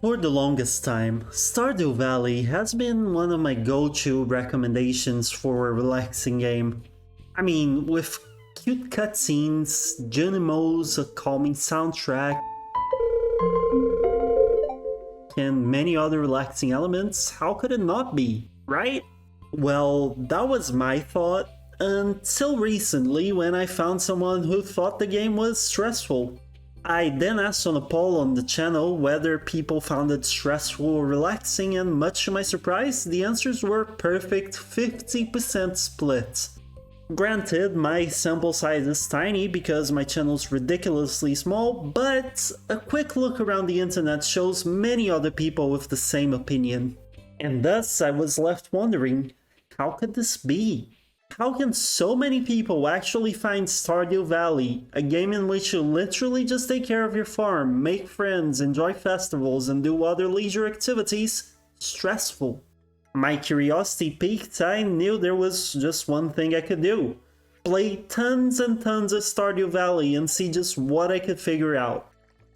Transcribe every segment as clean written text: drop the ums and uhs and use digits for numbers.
For the longest time, Stardew Valley has been one of my go-to recommendations for a relaxing game. I mean, with cute cutscenes, Junimos, a calming soundtrack, and many other relaxing elements, how could it not be, right? Well, that was my thought until recently when I found someone who thought the game was stressful. I then asked on a poll on the channel whether people found it stressful or relaxing, and much to my surprise, the answers were perfect 50% split. Granted, my sample size is tiny because my channel's ridiculously small, but a quick look around the internet shows many other people with the same opinion. And thus I was left wondering, how could this be? How can so many people actually find Stardew Valley, a game in which you literally just take care of your farm, make friends, enjoy festivals, and do other leisure activities, stressful? My curiosity peaked. I knew there was just one thing I could do. Play tons and tons of Stardew Valley and see just what I could figure out.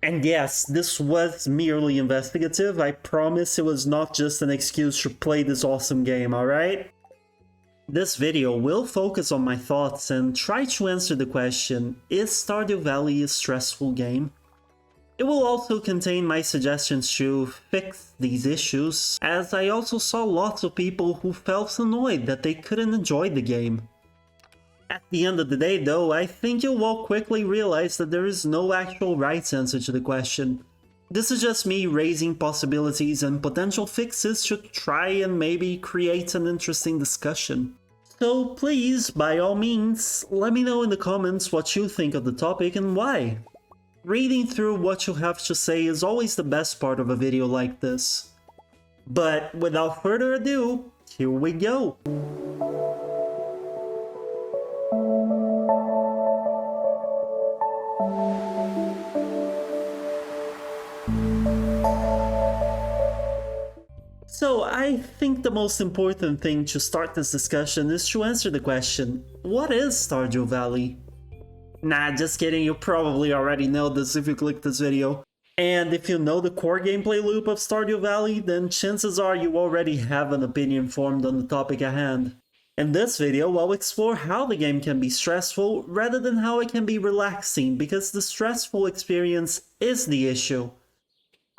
And yes, this was merely investigative. I promise it was not just an excuse to play this awesome game, alright? This video will focus on my thoughts and try to answer the question, is Stardew Valley a stressful game? It will also contain my suggestions to fix these issues, as I also saw lots of people who felt annoyed that they couldn't enjoy the game. At the end of the day though, I think you'll all quickly realize that there is no actual right answer to the question. This is just me raising possibilities and potential fixes to try and maybe create an interesting discussion. So please, by all means, let me know in the comments what you think of the topic and why. Reading through what you have to say is always the best part of a video like this. But without further ado, here we go! So I think the most important thing to start this discussion is to answer the question, what is Stardew Valley? Nah, just kidding, you probably already know this if you clicked this video. And if you know the core gameplay loop of Stardew Valley, then chances are you already have an opinion formed on the topic at hand. In this video, I'll explore how the game can be stressful rather than how it can be relaxing, because the stressful experience is the issue.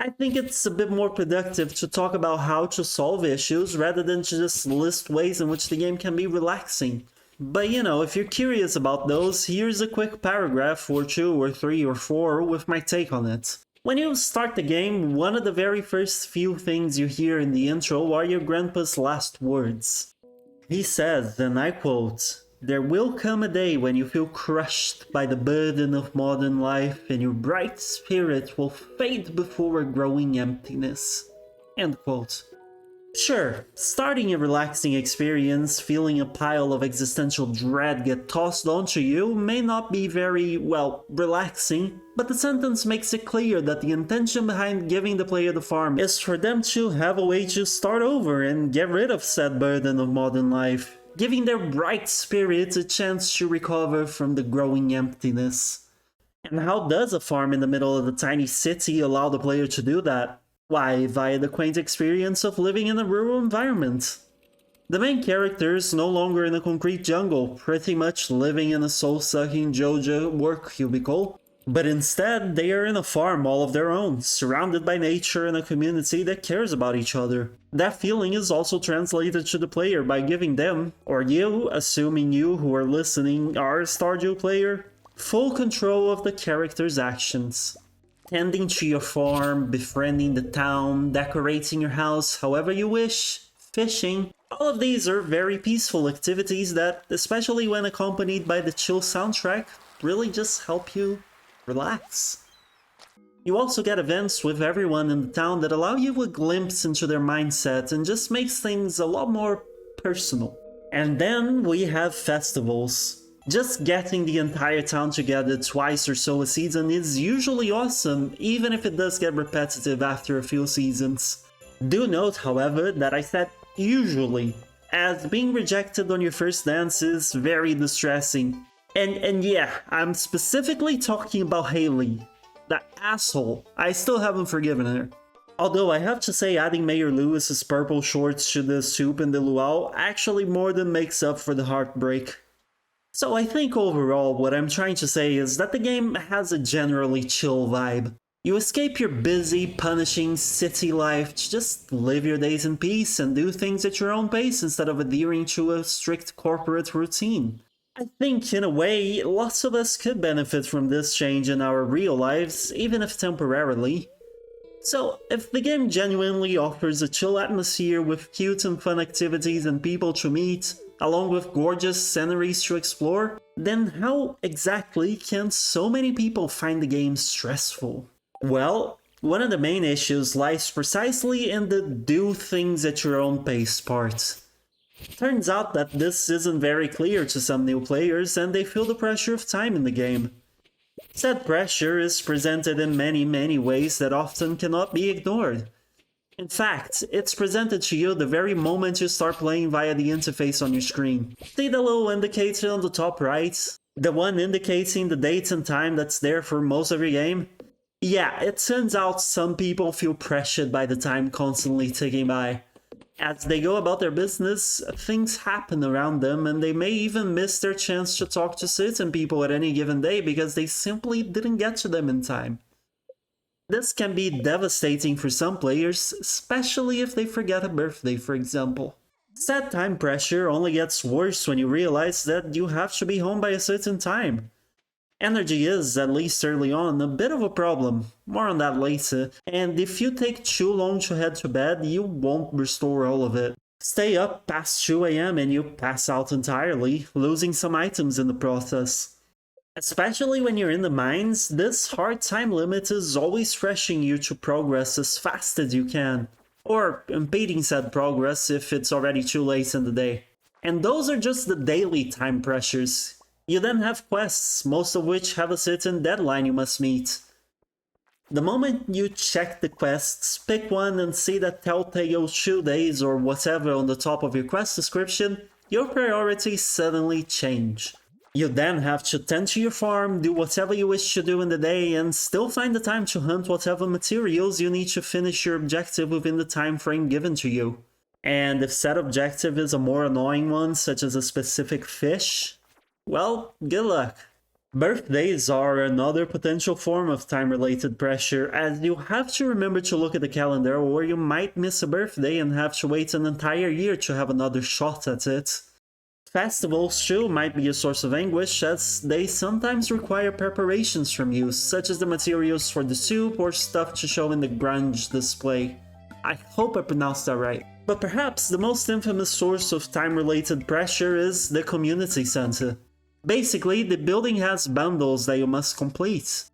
I think it's a bit more productive to talk about how to solve issues rather than to just list ways in which the game can be relaxing. But you know, if you're curious about those, here's a quick paragraph or 2 or 3 or 4 with my take on it. When you start the game, one of the very first few things you hear in the intro are your grandpa's last words. He says, and I quote, "There will come a day when you feel crushed by the burden of modern life and your bright spirit will fade before a growing emptiness." End quote. Sure, starting a relaxing experience, feeling a pile of existential dread get tossed onto you may not be very, well, relaxing, but the sentence makes it clear that the intention behind giving the player the farm is for them to have a way to start over and get rid of said burden of modern life, giving their bright spirits a chance to recover from the growing emptiness. And how does a farm in the middle of a tiny city allow the player to do that? Why, via the quaint experience of living in a rural environment. The main character is no longer in a concrete jungle, pretty much living in a soul-sucking JoJo work cubicle, but instead they are in a farm all of their own, surrounded by nature and a community that cares about each other. That feeling is also translated to the player by giving them, or you, assuming you who are listening are a Stardew player, full control of the character's actions. Tending to your farm, befriending the town, decorating your house however you wish, fishing. All of these are very peaceful activities that, especially when accompanied by the chill soundtrack, really just help you relax. You also get events with everyone in the town that allow you a glimpse into their mindset and just makes things a lot more personal. And then we have festivals. Just getting the entire town together twice or so a season is usually awesome, even if it does get repetitive after a few seasons. Do note, however, that I said usually, as being rejected on your first dance is very distressing. And yeah, I'm specifically talking about Haley. That asshole. I still haven't forgiven her. Although I have to say adding Mayor Lewis's purple shorts to the soup in the luau actually more than makes up for the heartbreak. So I think overall what I'm trying to say is that the game has a generally chill vibe. You escape your busy, punishing city life to just live your days in peace and do things at your own pace instead of adhering to a strict corporate routine. I think, in a way, lots of us could benefit from this change in our real lives, even if temporarily. So, if the game genuinely offers a chill atmosphere with cute and fun activities and people to meet, along with gorgeous sceneries to explore, then how exactly can so many people find the game stressful? Well, one of the main issues lies precisely in the do things at your own pace part. Turns out that this isn't very clear to some new players and they feel the pressure of time in the game. Said pressure is presented in many ways that often cannot be ignored. In fact, it's presented to you the very moment you start playing via the interface on your screen. See the little indicator on the top right? The one indicating the date and time that's there for most of your game? Yeah, it turns out some people feel pressured by the time constantly ticking by. As they go about their business, things happen around them and they may even miss their chance to talk to certain people at any given day because they simply didn't get to them in time. This can be devastating for some players, especially if they forget a birthday, for example. Said time pressure only gets worse when you realize that you have to be home by a certain time. Energy is, at least early on, a bit of a problem, more on that later, and if you take too long to head to bed, you won't restore all of it. Stay up past 2 AM and you pass out entirely, losing some items in the process. Especially when you're in the mines, this hard time limit is always rushing you to progress as fast as you can, or impeding said progress if it's already too late in the day. And those are just the daily time pressures. You then have quests, most of which have a certain deadline you must meet. The moment you check the quests, pick one and see that telltale 2 days or whatever on the top of your quest description, your priorities suddenly change. You then have to tend to your farm, do whatever you wish to do in the day, and still find the time to hunt whatever materials you need to finish your objective within the time frame given to you. And if said objective is a more annoying one, such as a specific fish, well, good luck. Birthdays are another potential form of time-related pressure, as you have to remember to look at the calendar or you might miss a birthday and have to wait an entire year to have another shot at it. Festivals too might be a source of anguish, as they sometimes require preparations from you, such as the materials for the soup or stuff to show in the grunge display. I hope I pronounced that right. But perhaps the most infamous source of time-related pressure is the community center. Basically, the building has bundles that you must complete.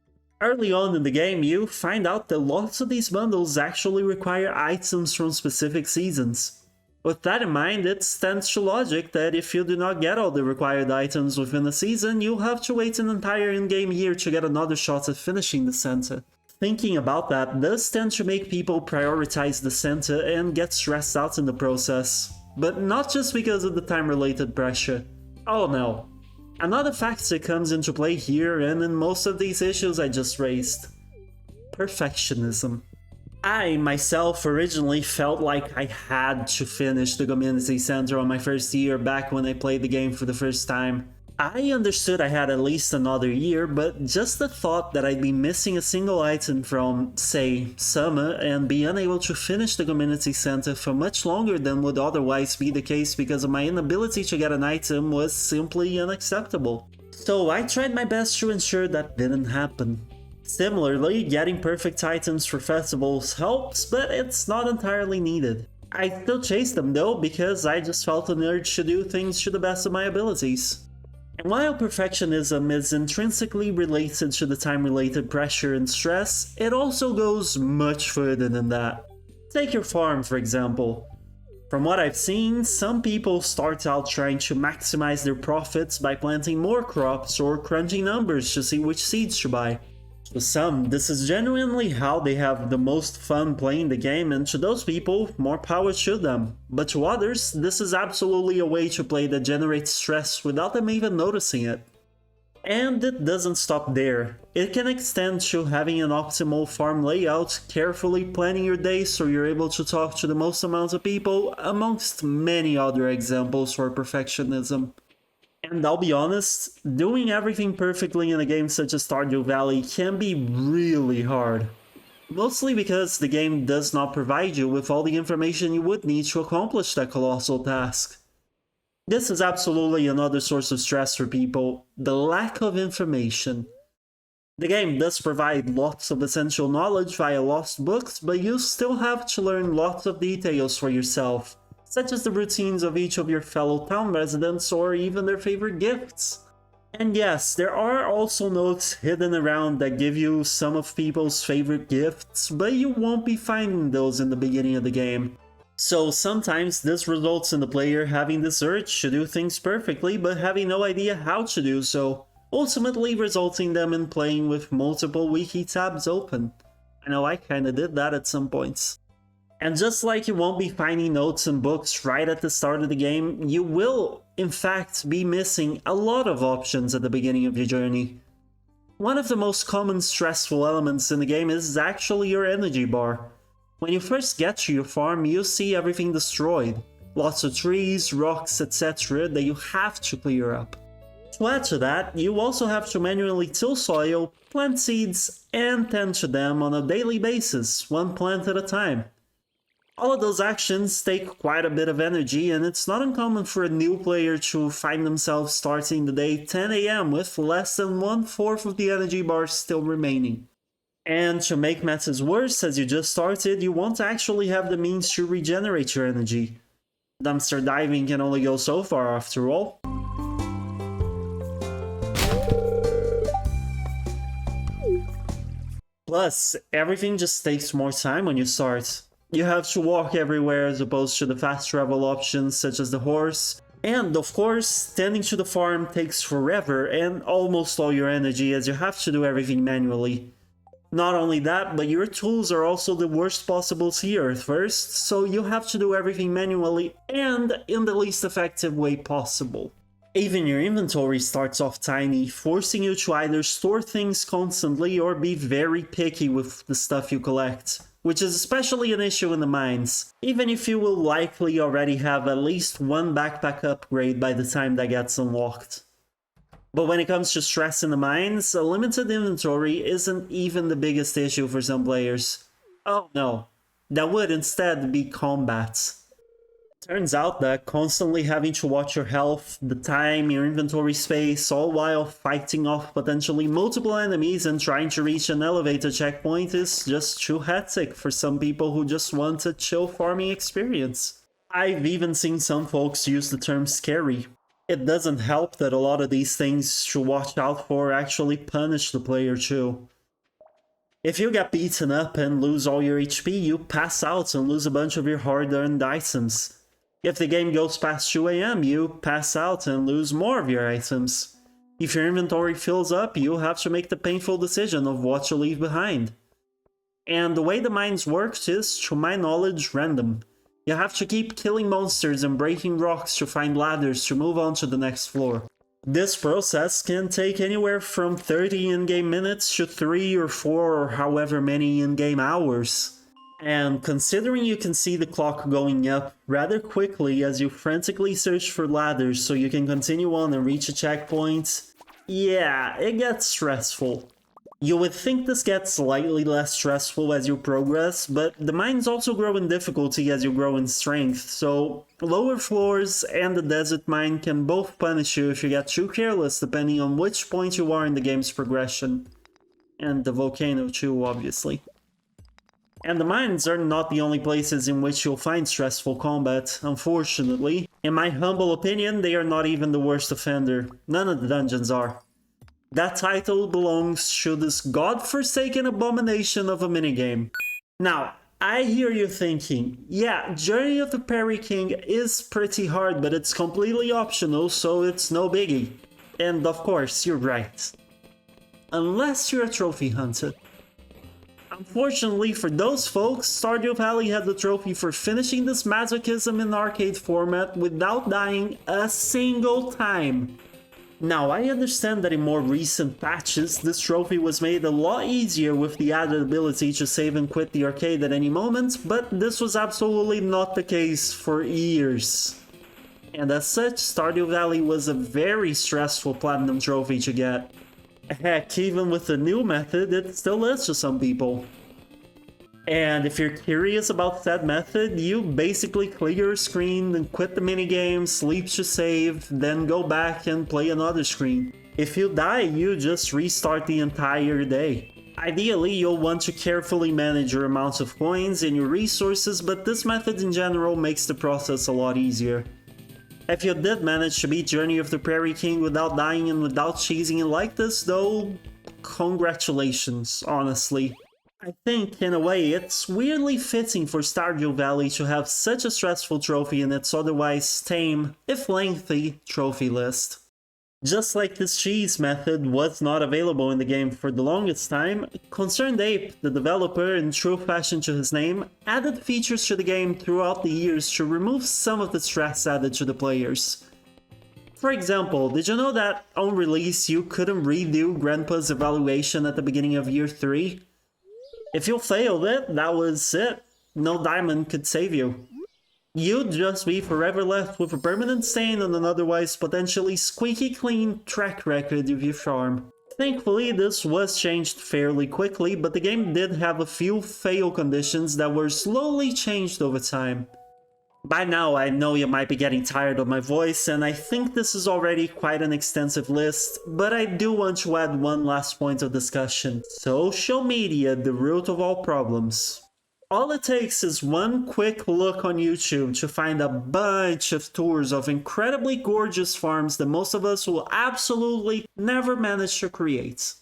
Early on in the game, you find out that lots of these bundles actually require items from specific seasons. With that in mind, it stands to logic that if you do not get all the required items within a season, you'll have to wait an entire in-game year to get another shot at finishing the center. Thinking about that does tend to make people prioritize the center and get stressed out in the process. But not just because of the time-related pressure. Oh no. Another factor comes into play here and in most of these issues I just raised. Perfectionism. I myself originally felt like I had to finish the community center on my first year back when I played the game for the first time. I understood I had at least another year, but just the thought that I'd be missing a single item from, say, summer and be unable to finish the community center for much longer than would otherwise be the case because of my inability to get an item was simply unacceptable. So I tried my best to ensure that didn't happen. Similarly, getting perfect items for festivals helps, but it's not entirely needed. I still chase them though because I just felt an urge to do things to the best of my abilities. And while perfectionism is intrinsically related to the time-related pressure and stress, it also goes much further than that. Take your farm, for example. From what I've seen, some people start out trying to maximize their profits by planting more crops or crunching numbers to see which seeds to buy. To some, this is genuinely how they have the most fun playing the game, and to those people, more power to them. But to others, this is absolutely a way to play that generates stress without them even noticing it. And it doesn't stop there. It can extend to having an optimal farm layout, carefully planning your day so you're able to talk to the most amount of people, amongst many other examples for perfectionism. And I'll be honest, doing everything perfectly in a game such as Stardew Valley can be really hard. Mostly because the game does not provide you with all the information you would need to accomplish that colossal task. This is absolutely another source of stress for people, the lack of information. The game does provide lots of essential knowledge via lost books, but you still have to learn lots of details for yourself, such as the routines of each of your fellow town residents or even their favorite gifts. And yes, there are also notes hidden around that give you some of people's favorite gifts, but you won't be finding those in the beginning of the game. So sometimes this results in the player having this urge to do things perfectly but having no idea how to do so, ultimately resulting them in playing with multiple wiki tabs open. I know I kinda did that at some points. And just like you won't be finding notes and books right at the start of the game, you will, in fact, be missing a lot of options at the beginning of your journey. One of the most common stressful elements in the game is actually your energy bar. When you first get to your farm, you see everything destroyed. Lots of trees, rocks, etc. that you have to clear up. To add to that, you also have to manually till soil, plant seeds, and tend to them on a daily basis, one plant at a time. All of those actions take quite a bit of energy, and it's not uncommon for a new player to find themselves starting the day 10 AM with less than 1/4 of the energy bar still remaining. And to make matters worse, as you just started, you won't actually have the means to regenerate your energy. Dumpster diving can only go so far after all. Plus, everything just takes more time when you start. You have to walk everywhere as opposed to the fast travel options such as the horse. And of course, tending to the farm takes forever and almost all your energy as you have to do everything manually. Not only that, but your tools are also the worst possible seer at first, so you have to do everything manually and in the least effective way possible. Even your inventory starts off tiny, forcing you to either store things constantly or be very picky with the stuff you collect, which is especially an issue in the mines, even if you will likely already have at least one backpack upgrade by the time that gets unlocked. But when it comes to stress in the mines, a limited inventory isn't even the biggest issue for some players. Oh no, that would instead be combat. Turns out that constantly having to watch your health, the time, your inventory space, all while fighting off potentially multiple enemies and trying to reach an elevator checkpoint is just too hectic for some people who just want a chill farming experience. I've even seen some folks use the term scary. It doesn't help that a lot of these things to watch out for actually punish the player too. If you get beaten up and lose all your HP, you pass out and lose a bunch of your hard-earned items. If the game goes past 2 AM, you pass out and lose more of your items. If your inventory fills up, you have to make the painful decision of what to leave behind. And the way the mines works is, to my knowledge, random. You have to keep killing monsters and breaking rocks to find ladders to move on to the next floor. This process can take anywhere from 30 in-game minutes to 3 or 4 or however many in-game hours. And considering you can see the clock going up rather quickly as you frantically search for ladders so you can continue on and reach a checkpoint, yeah, it gets stressful. You would think this gets slightly less stressful as you progress, but the mines also grow in difficulty as you grow in strength, so lower floors and the desert mine can both punish you if you get too careless depending on which point you are in the game's progression. And the volcano too, obviously. And the mines are not the only places in which you'll find stressful combat, unfortunately. In my humble opinion, they are not even the worst offender. None of the dungeons are. That title belongs to this godforsaken abomination of a minigame. Now, I hear you thinking, yeah, Journey of the Prairie King is pretty hard, but it's completely optional, so it's no biggie. And of course, you're right. Unless you're a trophy hunter. Unfortunately for those folks, Stardew Valley had the trophy for finishing this masochism in arcade format without dying a single time. Now, I understand that in more recent patches, this trophy was made a lot easier with the added ability to save and quit the arcade at any moment, but this was absolutely not the case for years. And as such, Stardew Valley was a very stressful platinum trophy to get. Heck, even with the new method, it still is to some people. And if you're curious about that method, you basically clear your screen and quit the minigame, sleep to save, then go back and play another screen. If you die, you just restart the entire day. Ideally, you'll want to carefully manage your amounts of coins and your resources, but this method in general makes the process a lot easier. If you did manage to beat Journey of the Prairie King without dying and without cheesing it like this, though, congratulations, honestly. I think, in a way, it's weirdly fitting for Stardew Valley to have such a stressful trophy in its otherwise tame, if lengthy, trophy list. Just like this cheese method was not available in the game for the longest time, Concerned Ape, the developer, in true fashion to his name, added features to the game throughout the years to remove some of the stress added to the players. For example, did you know that on release you couldn't redo Grandpa's evaluation at the beginning of year 3? If you failed it, that was it. No diamond could save you. You'd just be forever left with a permanent stain on an otherwise potentially squeaky clean track record of your farm. Thankfully, this was changed fairly quickly, but the game did have a few fail conditions that were slowly changed over time. By now, I know you might be getting tired of my voice, and I think this is already quite an extensive list, but I do want to add one last point of discussion. Social media, the root of all problems. All it takes is one quick look on YouTube to find a bunch of tours of incredibly gorgeous farms that most of us will absolutely never manage to create.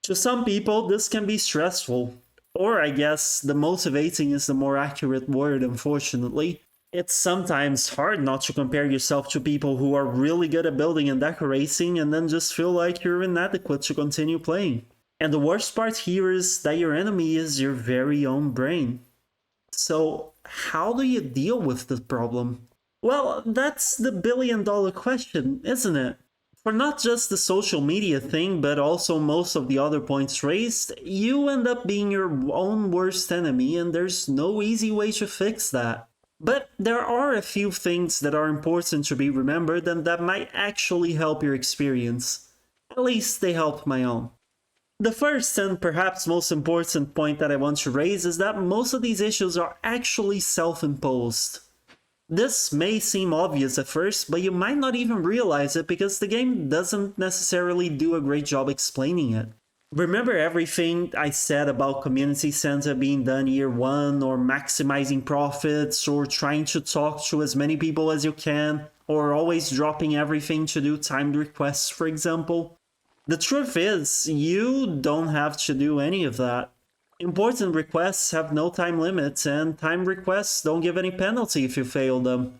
To some people, this can be stressful, or I guess the motivating is the more accurate word, unfortunately. It's sometimes hard not to compare yourself to people who are really good at building and decorating and then just feel like you're inadequate to continue playing. And the worst part here is that your enemy is your very own brain. So, how do you deal with this problem? Well, that's the billion-dollar question, isn't it? For not just the social media thing, but also most of the other points raised, you end up being your own worst enemy, and there's no easy way to fix that. But there are a few things that are important to be remembered and that might actually help your experience. At least they helped my own. The first and perhaps most important point that I want to raise is that most of these issues are actually self-imposed. This may seem obvious at first, but you might not even realize it because the game doesn't necessarily do a great job explaining it. Remember everything I said about community center being done year 1, or maximizing profits, or trying to talk to as many people as you can, or always dropping everything to do timed requests, for example? The truth is, you don't have to do any of that. Important requests have no time limits, and timed requests don't give any penalty if you fail them.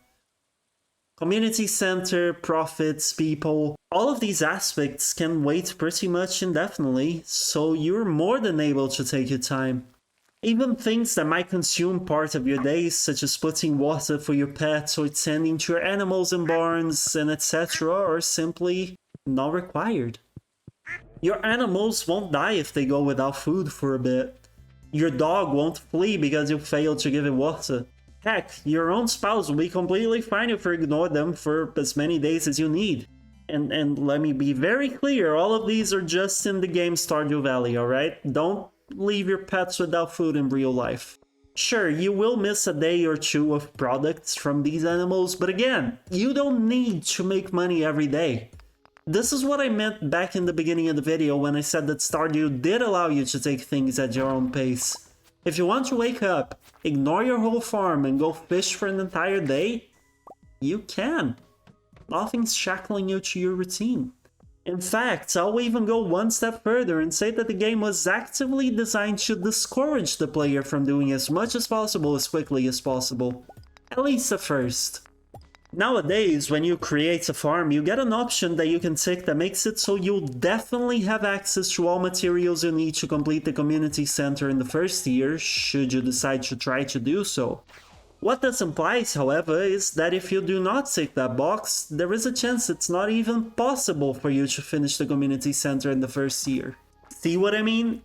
Community center, profits, people, all of these aspects can wait pretty much indefinitely, so you're more than able to take your time. Even things that might consume part of your days, such as putting water for your pets or tending to your animals in barns and etc., are simply not required. Your animals won't die if they go without food for a bit. Your dog won't flee because you failed to give it water. Heck, your own spouse will be completely fine if you ignore them for as many days as you need. And let me be very clear, all of these are just in the game Stardew Valley, alright? Don't leave your pets without food in real life. Sure, you will miss a day or two of products from these animals, but again, you don't need to make money every day. This is what I meant back in the beginning of the video when I said that Stardew did allow you to take things at your own pace. If you want to wake up, ignore your whole farm and go fish for an entire day, you can. Nothing's shackling you to your routine. In fact, I'll even go one step further and say that the game was actively designed to discourage the player from doing as much as possible as quickly as possible. At least at first. Nowadays, when you create a farm, you get an option that you can tick that makes it so you'll definitely have access to all materials you need to complete the community center in the first year, should you decide to try to do so. What this implies, however, is that if you do not tick that box, there is a chance it's not even possible for you to finish the community center in the first year. See what I mean?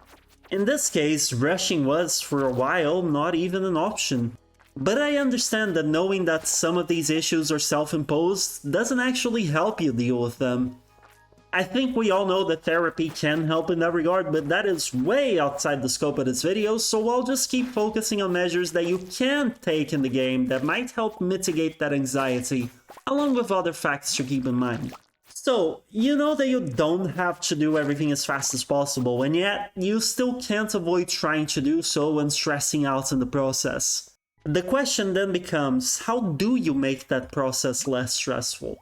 In this case, rushing was, for a while, not even an option. But I understand that knowing that some of these issues are self-imposed doesn't actually help you deal with them. I think we all know that therapy can help in that regard, but that is way outside the scope of this video, so I'll just keep focusing on measures that you can take in the game that might help mitigate that anxiety, along with other facts to keep in mind. So, you know that you don't have to do everything as fast as possible, and yet you still can't avoid trying to do so and stressing out in the process. The question then becomes, how do you make that process less stressful?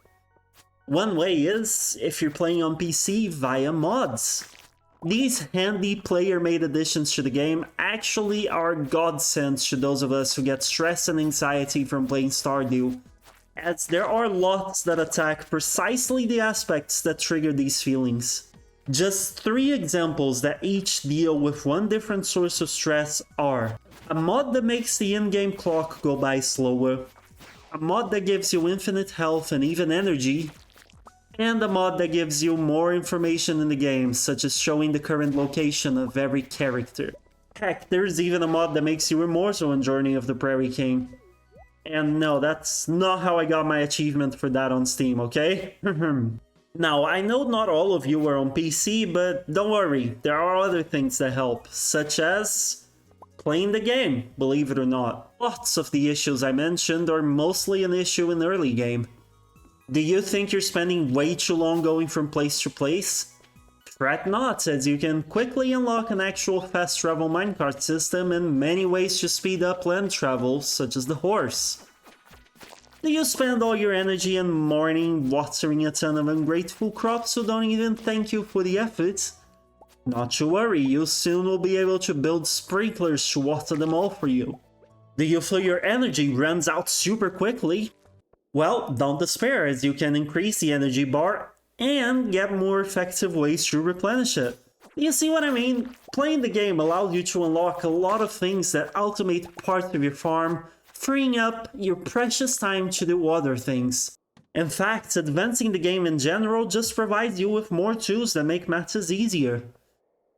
One way is, if you're playing on PC, via mods. These handy player-made additions to the game actually are godsends to those of us who get stress and anxiety from playing Stardew, as there are lots that attack precisely the aspects that trigger these feelings. Just 3 examples that each deal with one different source of stress are: a mod that makes the in-game clock go by slower, a mod that gives you infinite health and even energy, and a mod that gives you more information in the game, such as showing the current location of every character. Heck, there's even a mod that makes you immortal in Journey of the Prairie King. And no, that's not how I got my achievement for that on Steam, okay? Now, I know not all of you are on PC, but don't worry, there are other things that help, such as playing the game, believe it or not. Lots of the issues I mentioned are mostly an issue in the early game. Do you think you're spending way too long going from place to place? Fret not, as you can quickly unlock an actual fast travel minecart system and many ways to speed up land travel, such as the horse. Do you spend all your energy and morning watering a ton of ungrateful crops who don't even thank you for the effort? Not to worry, you soon will be able to build sprinklers to water them all for you. Do you feel your energy runs out super quickly? Well, don't despair, as you can increase the energy bar and get more effective ways to replenish it. You see what I mean? Playing the game allows you to unlock a lot of things that automate parts of your farm, freeing up your precious time to do other things. In fact, advancing the game in general just provides you with more tools that make matters easier.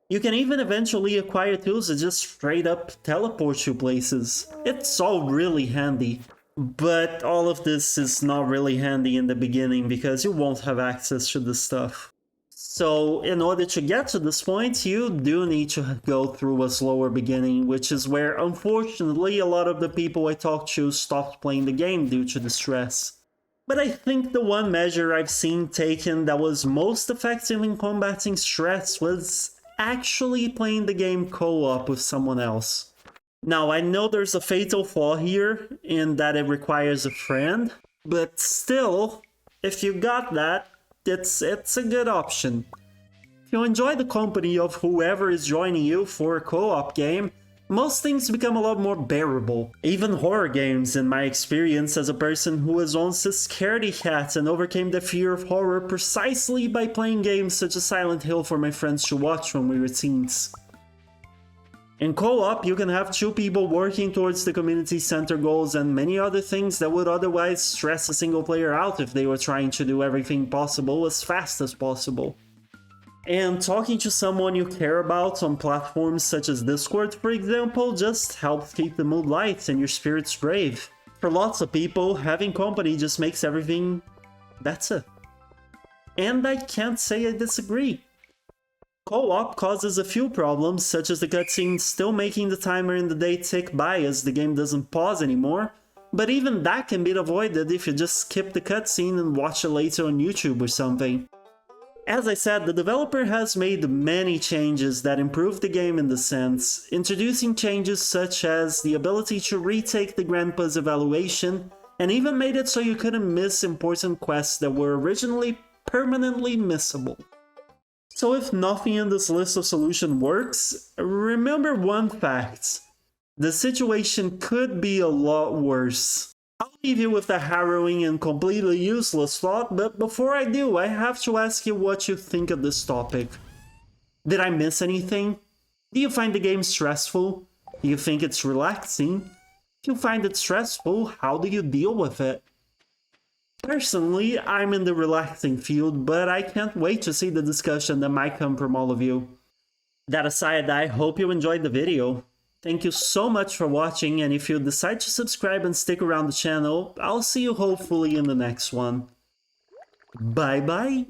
You can even eventually acquire tools that just straight up teleport you places. It's all really handy. But all of this is not really handy in the beginning because you won't have access to this stuff. So in order to get to this point, you do need to go through a slower beginning, which is where unfortunately a lot of the people I talked to stopped playing the game due to the stress. But I think the one measure I've seen taken that was most effective in combating stress was actually playing the game co-op with someone else. Now, I know there's a fatal flaw here in that it requires a friend, but still, if you got that, it's a good option. If you enjoy the company of whoever is joining you for a co-op game, most things become a lot more bearable. Even horror games, in my experience as a person who was once a scaredy cat and overcame the fear of horror precisely by playing games such as Silent Hill for my friends to watch when we were teens. In co-op, you can have 2 people working towards the community center goals and many other things that would otherwise stress a single player out if they were trying to do everything possible as fast as possible. And talking to someone you care about on platforms such as Discord, for example, just helps keep the mood light and your spirits brave. For lots of people, having company just makes everything better. And I can't say I disagree. Co-op causes a few problems, such as the cutscene still making the timer in the day tick by as the game doesn't pause anymore, but even that can be avoided if you just skip the cutscene and watch it later on YouTube or something. As I said, the developer has made many changes that improve the game in this sense, introducing changes such as the ability to retake the Grandpa's evaluation, and even made it so you couldn't miss important quests that were originally permanently missable. So if nothing in this list of solutions works, remember one fact. The situation could be a lot worse. I'll leave you with a harrowing and completely useless thought, but before I do, I have to ask you what you think of this topic. Did I miss anything? Do you find the game stressful? Do you think it's relaxing? If you find it stressful, how do you deal with it? Personally, I'm in the relaxing field, but I can't wait to see the discussion that might come from all of you. That aside, I hope you enjoyed the video. Thank you so much for watching, and if you decide to subscribe and stick around the channel, I'll see you hopefully in the next one. Bye bye!